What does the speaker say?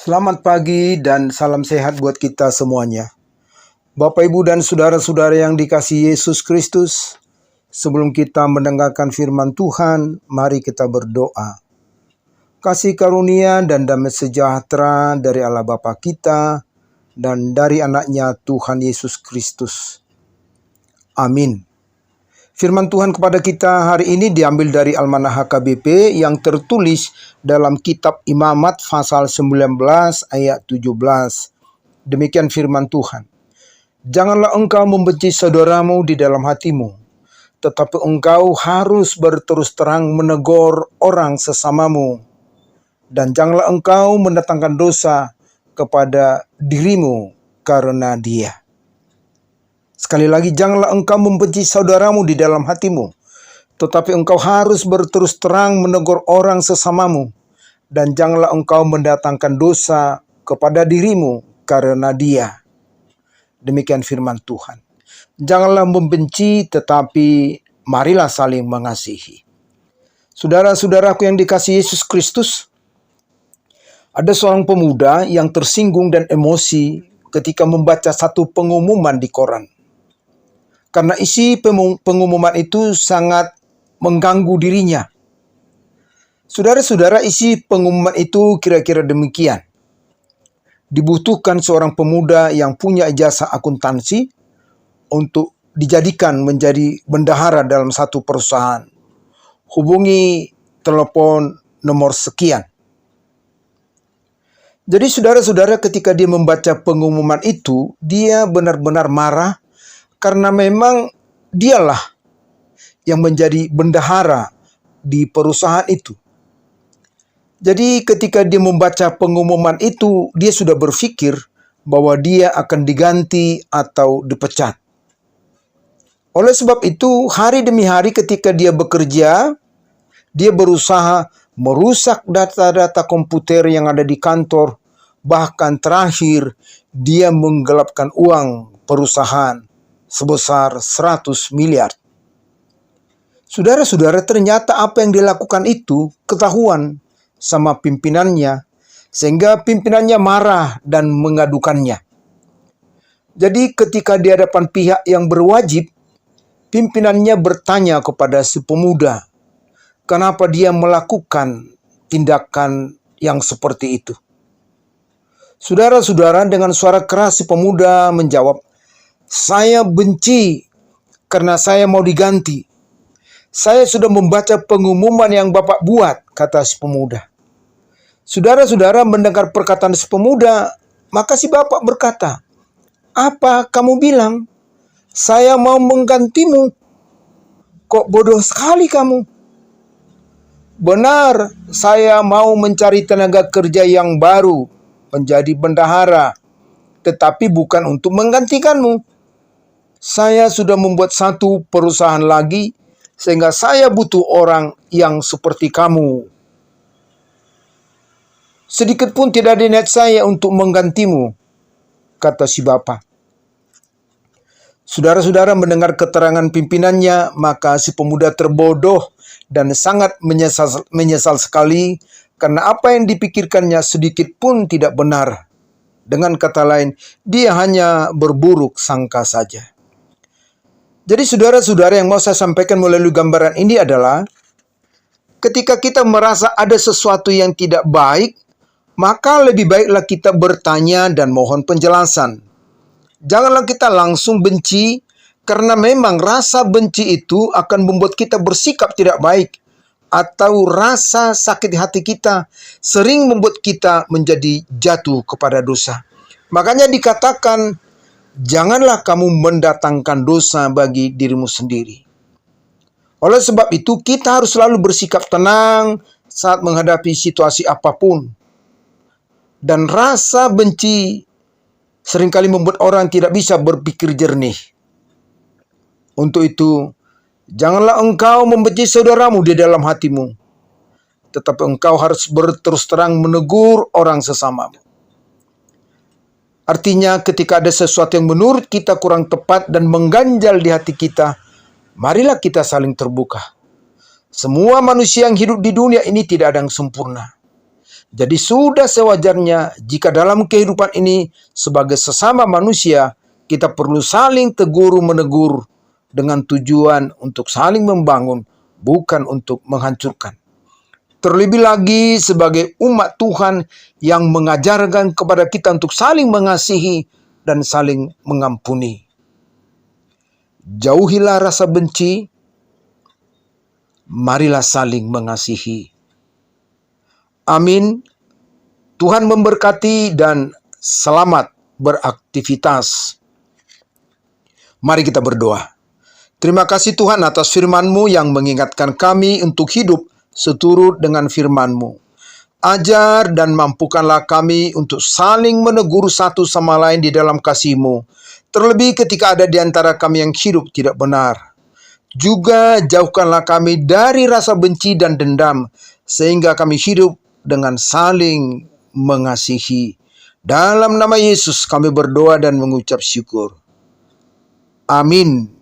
Selamat pagi dan salam sehat buat kita semuanya. Bapak, Ibu, dan saudara-saudara yang dikasihi Yesus Kristus, sebelum kita mendengarkan firman Tuhan, mari kita berdoa. Kasih karunia dan damai sejahtera dari Allah Bapa kita dan dari anaknya Tuhan Yesus Kristus. Amin. Firman Tuhan kepada kita hari ini diambil dari Almanah HKBP yang tertulis dalam kitab Imamat pasal 19 ayat 17. Demikian firman Tuhan. Janganlah engkau membenci saudaramu di dalam hatimu, tetapi engkau harus berterus terang menegur orang sesamamu. Dan janganlah engkau mendatangkan dosa kepada dirimu karena dia. Sekali lagi, janganlah engkau membenci saudaramu di dalam hatimu, tetapi engkau harus berterus terang menegur orang sesamamu, dan janganlah engkau mendatangkan dosa kepada dirimu karena dia. Demikian firman Tuhan. Janganlah membenci, tetapi marilah saling mengasihi. Saudara-saudaraku yang dikasihi Yesus Kristus, ada seorang pemuda yang tersinggung dan emosi ketika membaca satu pengumuman di koran. Karena isi pengumuman itu sangat mengganggu dirinya. Saudara-saudara, isi pengumuman itu kira-kira demikian. Dibutuhkan seorang pemuda yang punya ijazah akuntansi untuk dijadikan menjadi bendahara dalam satu perusahaan. Hubungi telepon nomor sekian. Jadi saudara-saudara, ketika dia membaca pengumuman itu, dia benar-benar marah karena memang dialah yang menjadi bendahara di perusahaan itu. Jadi ketika dia membaca pengumuman itu, dia sudah berpikir bahwa dia akan diganti atau dipecat. Oleh sebab itu, hari demi hari ketika dia bekerja, dia berusaha merusak data-data komputer yang ada di kantor. Bahkan terakhir, dia menggelapkan uang perusahaan sebesar 100 miliar. Saudara-saudara, ternyata apa yang dilakukan itu ketahuan sama pimpinannya, sehingga pimpinannya marah dan mengadukannya. Jadi ketika di hadapan pihak yang berwajib, pimpinannya bertanya kepada si pemuda, kenapa dia melakukan tindakan yang seperti itu. Saudara-saudara, dengan suara keras si pemuda menjawab, "Saya benci karena saya mau diganti. Saya sudah membaca pengumuman yang Bapak buat," kata si pemuda. Saudara-saudara, mendengar perkataan si pemuda, maka si bapak berkata, "Apa kamu bilang? Saya mau menggantimu. Kok bodoh sekali kamu? Benar, saya mau mencari tenaga kerja yang baru menjadi bendahara, tetapi bukan untuk menggantikanmu. Saya sudah membuat satu perusahaan lagi, sehingga saya butuh orang yang seperti kamu. Sedikit pun tidak ada niat saya untuk menggantimu," kata si bapak. Saudara-saudara, mendengar keterangan pimpinannya, maka si pemuda terbodoh dan sangat menyesal sekali karena apa yang dipikirkannya sedikit pun tidak benar. Dengan kata lain, dia hanya berburuk sangka saja. Jadi saudara-saudara, yang mau saya sampaikan melalui gambaran ini adalah ketika kita merasa ada sesuatu yang tidak baik, maka lebih baiklah kita bertanya dan mohon penjelasan. Janganlah kita langsung benci, karena memang rasa benci itu akan membuat kita bersikap tidak baik, atau rasa sakit hati kita sering membuat kita menjadi jatuh kepada dosa. Makanya dikatakan, janganlah kamu mendatangkan dosa bagi dirimu sendiri. Oleh sebab itu, kita harus selalu bersikap tenang saat menghadapi situasi apapun. Dan rasa benci seringkali membuat orang tidak bisa berpikir jernih. Untuk itu, janganlah engkau membenci saudaramu di dalam hatimu, tetapi engkau harus berterus terang menegur orang sesamamu. Artinya, ketika ada sesuatu yang menurut kita kurang tepat dan mengganjal di hati kita, marilah kita saling terbuka. Semua manusia yang hidup di dunia ini tidak ada yang sempurna. Jadi sudah sewajarnya jika dalam kehidupan ini sebagai sesama manusia kita perlu saling tegur-menegur dengan tujuan untuk saling membangun, bukan untuk menghancurkan. Terlebih lagi sebagai umat Tuhan yang mengajarkan kepada kita untuk saling mengasihi dan saling mengampuni. Jauhilah rasa benci, marilah saling mengasihi. Amin. Tuhan memberkati dan selamat beraktivitas. Mari kita berdoa. Terima kasih Tuhan atas firman-Mu yang mengingatkan kami untuk hidup seturut dengan firman-Mu. Ajar dan mampukanlah kami untuk saling menegur satu sama lain di dalam kasih-Mu. Terlebih ketika ada di antara kami yang hidup tidak benar. Juga jauhkanlah kami dari rasa benci dan dendam, sehingga kami hidup dengan saling mengasihi. Dalam nama Yesus kami berdoa dan mengucap syukur. Amin.